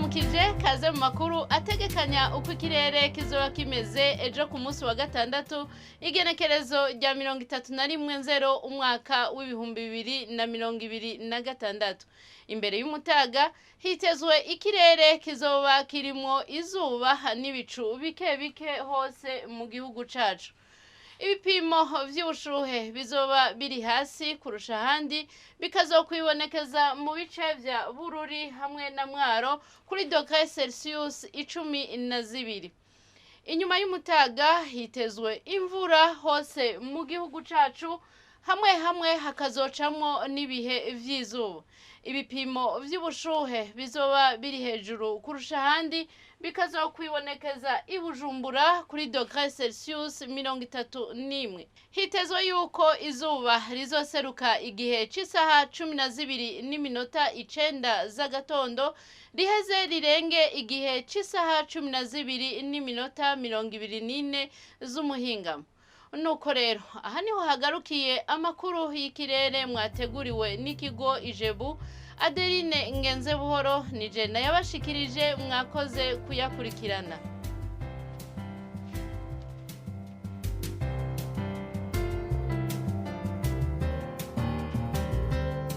ndabaramukije kaze mu makuru ategekanya uko ikirere kizoba kimeze ejo ku munsi wa gatandatu igenekerezo rya 31/0 umwaka w'ibihumbi 2026. Imbere y'umutaga hitezwe ikirere kizoba kirimwo izuba n'ibicu bike bike hose mu gihugu cacu. Ibipimo vy'ubushuhe bizoba biri hasi kurusha ahandi bikazokwibonekeza mu bice vya Bururi hamwe na Mwaro kuri °C 12. Inyuma y'umutaga hitezwe imvura hose mu gihugu cacu, hamwe hamwe hakazocamwo n'ibihe vy'izuba. Ibipimo vy'ubushuhe bizoba biri hejuru kurusha ahandi bikazokwibonekeza i Bujumbura kuri °C 31. Hitezwe yuko izuba rizoseruka igihe c'isaha 12:09 z'agatondo riheze rirenge igihe c'isaha 12:24 z'umuhingamo. Nuko rero aha niho hagarukiye amakuru y'ikirere mwateguriwe n'ikigo Ijebu. Adeline Ngenzebuhoro nije nayabashikirije, mwakoze kuyakurikirana.